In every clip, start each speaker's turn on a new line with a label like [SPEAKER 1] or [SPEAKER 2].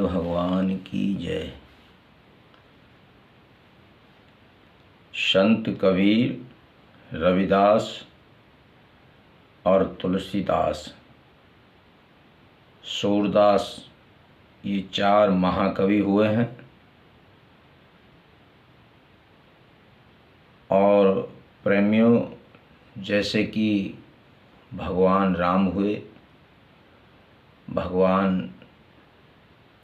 [SPEAKER 1] भगवान की जय। संत कबीर, रविदास और तुलसीदास, सूरदास, ये चार महाकवि हुए हैं। और प्रेमियों, जैसे कि भगवान राम हुए, भगवान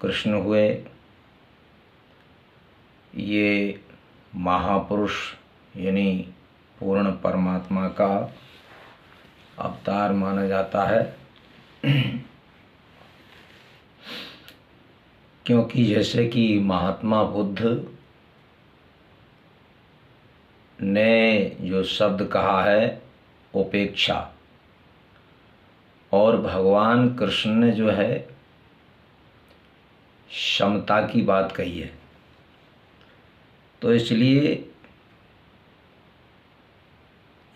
[SPEAKER 1] कृष्ण हुए, ये महापुरुष यानी पूर्ण परमात्मा का अवतार माना जाता है। क्योंकि जैसे कि महात्मा बुद्ध ने जो शब्द कहा है उपेक्षा, और भगवान कृष्ण ने जो है समता की बात कही है, तो इसलिए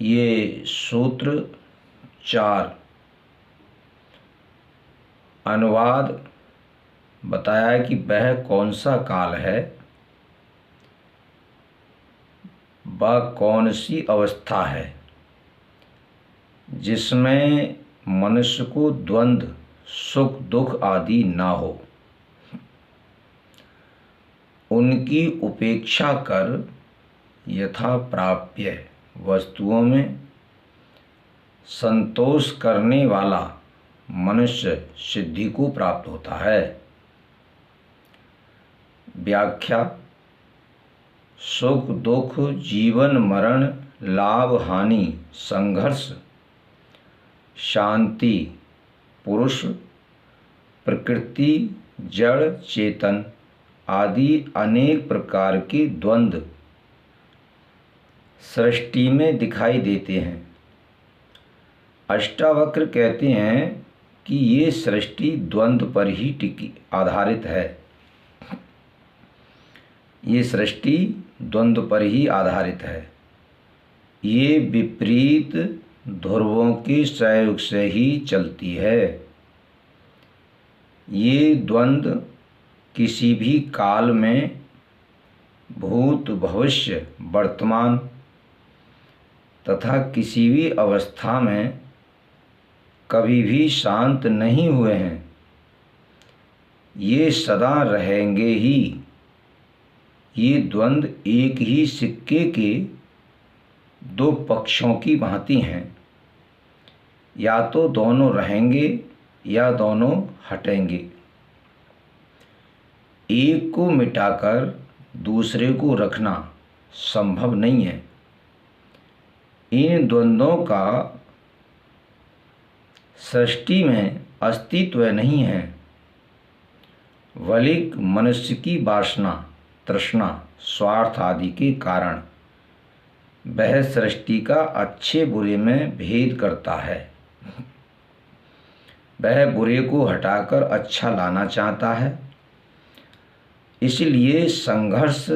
[SPEAKER 1] ये सूत्र चार अनुवाद बताया है कि वह कौन सा काल है, वह कौन सी अवस्था है जिसमें मनुष्य को द्वंद्व, सुख दुख आदि ना हो। उनकी उपेक्षा कर यथा प्राप्य वस्तुओं में संतोष करने वाला मनुष्य सिद्धि को प्राप्त होता है। व्याख्या: सुख दुख, जीवन मरण, लाभ हानि, संघर्ष, शांति, पुरुष, प्रकृति, जड़, चेतन आदि अनेक प्रकार के द्वंद्व सृष्टि में दिखाई देते हैं। अष्टावक्र कहते हैं कि ये सृष्टि द्वंद्व पर ही टिकी आधारित है। ये सृष्टि द्वंद्व पर ही आधारित है। ये विपरीत ध्रुवों के सहयोग से ही चलती है। ये द्वंद्व किसी भी काल में भूत, भविष्य, वर्तमान तथा किसी भी अवस्था में कभी भी शांत नहीं हुए हैं। ये सदा रहेंगे ही। ये द्वंद्व एक ही सिक्के के दो पक्षों की भांति हैं। या तो दोनों रहेंगे या दोनों हटेंगे। एक को मिटाकर दूसरे को रखना संभव नहीं है। इन द्वंद्वों का सृष्टि में अस्तित्व नहीं है। वलिक मनुष्य की वासना, तृष्णा, स्वार्थ आदि के कारण वह सृष्टि का अच्छे बुरे में भेद करता है। वह बुरे को हटाकर अच्छा लाना चाहता है। इसलिए संघर्ष,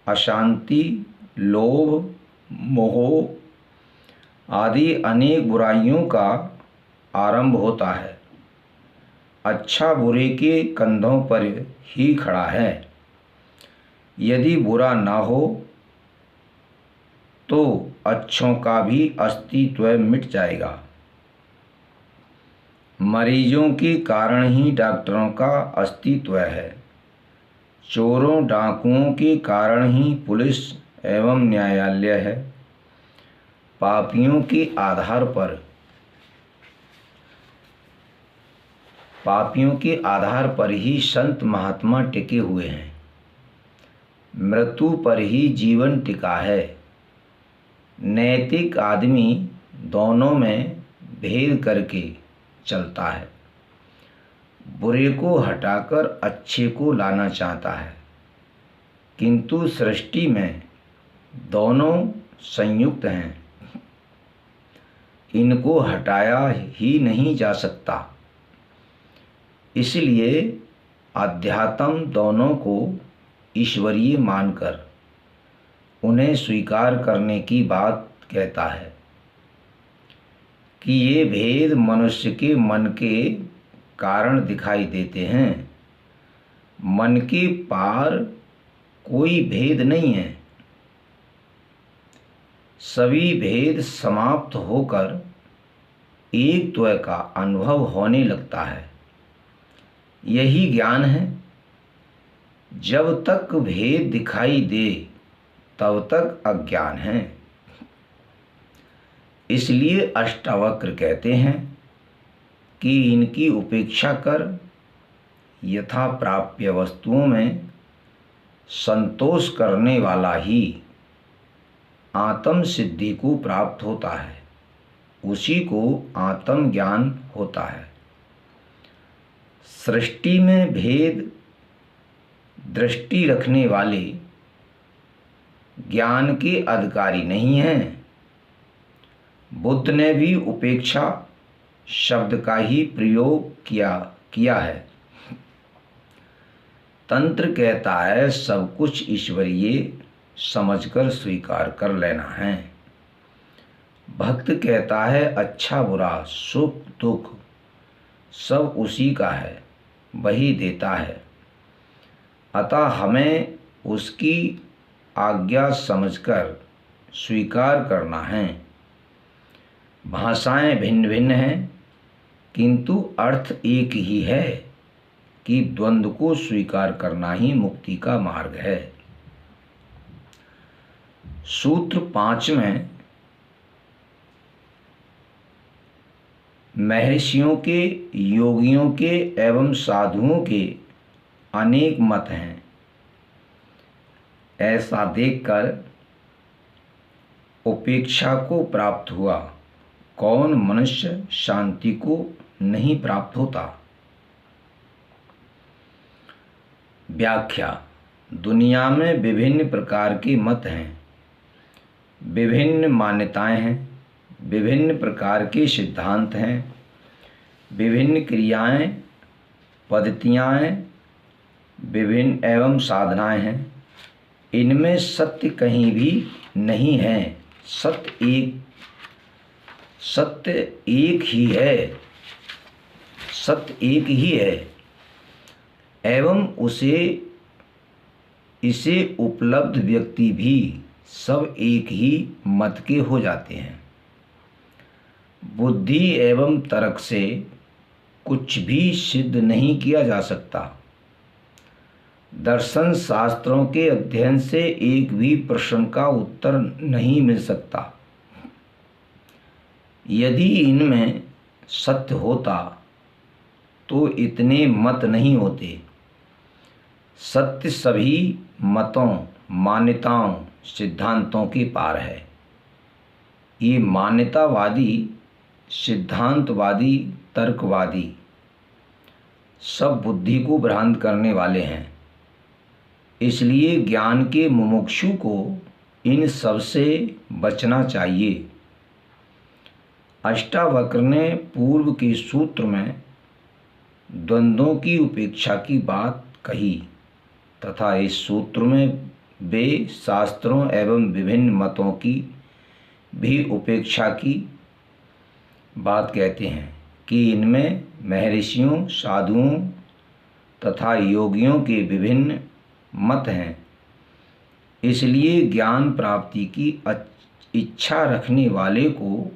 [SPEAKER 1] अशांति, लोभ, मोह आदि अनेक बुराइयों का आरंभ होता है। अच्छा बुरे के कंधों पर ही खड़ा है। यदि बुरा ना हो तो अच्छों का भी अस्तित्व मिट जाएगा। मरीजों के कारण ही डॉक्टरों का अस्तित्व है। चोरों डाकुओं के कारण ही पुलिस एवं न्यायालय है। पापियों के आधार पर ही संत महात्मा टिके हुए हैं। मृत्यु पर ही जीवन टिका है। नैतिक आदमी दोनों में भेद करके चलता है। बुरे को हटाकर अच्छे को लाना चाहता है। किंतु सृष्टि में दोनों संयुक्त हैं। इनको हटाया ही नहीं जा सकता। इसलिए अध्यात्म दोनों को ईश्वरीय मानकर उन्हें स्वीकार करने की बात कहता है कि ये भेद मनुष्य के मन के कारण दिखाई देते हैं। मन के पार कोई भेद नहीं है। सभी भेद समाप्त होकर एक द्वय का अनुभव होने लगता है। यही ज्ञान है। जब तक भेद दिखाई दे तब तक अज्ञान है। इसलिए अष्टावक्र कहते हैं कि इनकी उपेक्षा कर यथा प्राप्य वस्तुओं में संतोष करने वाला ही आत्म सिद्धि को प्राप्त होता है, उसी को आत्म ज्ञान होता है। सृष्टि में भेद दृष्टि रखने वाले ज्ञान के अधिकारी नहीं हैं। बुद्ध ने भी उपेक्षा शब्द का ही प्रयोग किया है। तंत्र कहता है सब कुछ ईश्वरीय समझकर स्वीकार कर लेना है। भक्त कहता है अच्छा बुरा सुख दुख सब उसी का है, वही देता है, अतः हमें उसकी आज्ञा समझकर स्वीकार करना है। भाषाएं भिन्न भिन्न हैं किंतु अर्थ एक ही है कि द्वंद्व को स्वीकार करना ही मुक्ति का मार्ग है। सूत्र 5 में महर्षियों के, योगियों के एवं साधुओं के अनेक मत हैं। ऐसा देखकर उपेक्षा को प्राप्त हुआ। कौन मनुष्य शांति को नहीं प्राप्त होता। व्याख्या। दुनिया में विभिन्न प्रकार के मत हैं, विभिन्न मान्यताएं हैं, विभिन्न प्रकार के सिद्धांत हैं, विभिन्न क्रियाएं पद्धतियां हैं, विभिन्न एवं साधनाएं हैं। इनमें सत्य कहीं भी नहीं है। सत्य एक ही है। सत्य एक ही है एवं इसे उपलब्ध व्यक्ति भी सब एक ही मत के हो जाते हैं। बुद्धि एवं तर्क से कुछ भी सिद्ध नहीं किया जा सकता। दर्शन शास्त्रों के अध्ययन से एक भी प्रश्न का उत्तर नहीं मिल सकता। यदि इनमें सत्य होता तो इतने मत नहीं होते। सत्य सभी मतों, मान्यताओं, सिद्धांतों के पार है। ये मान्यतावादी, सिद्धांतवादी, तर्कवादी सब बुद्धि को भ्रांत करने वाले हैं। इसलिए ज्ञान के मुमुक्षु को इन सब से बचना चाहिए। अष्टावक्र ने पूर्व के सूत्र में द्वंद्वों की उपेक्षा की बात कही तथा इस सूत्र में वे शास्त्रों एवं विभिन्न मतों की भी उपेक्षा की बात कहते हैं कि इनमें महर्षियों, साधुओं तथा योगियों के विभिन्न मत हैं। इसलिए ज्ञान प्राप्ति की इच्छा रखने वाले को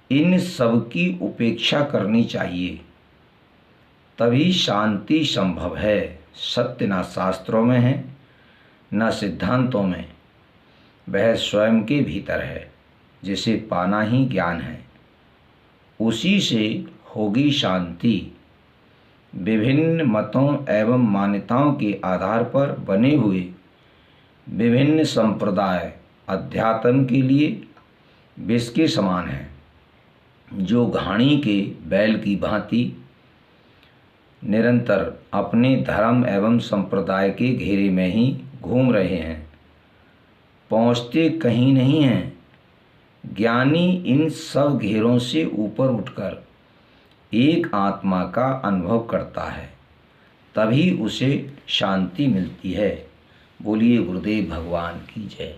[SPEAKER 1] इन सब की उपेक्षा करनी चाहिए, तभी शांति संभव है। सत्य न शास्त्रों में है न सिद्धांतों में, वह स्वयं के भीतर है, जिसे पाना ही ज्ञान है। उसी से होगी शांति। विभिन्न मतों एवं मान्यताओं के आधार पर बने हुए विभिन्न संप्रदाय अध्यात्म के लिए विष के समान हैं, जो घाणी के बैल की भांति निरंतर अपने धर्म एवं संप्रदाय के घेरे में ही घूम रहे हैं, पहुँचते कहीं नहीं हैं। ज्ञानी इन सब घेरों से ऊपर उठकर एक आत्मा का अनुभव करता है, तभी उसे शांति मिलती है। बोलिए गुरुदेव भगवान की जय।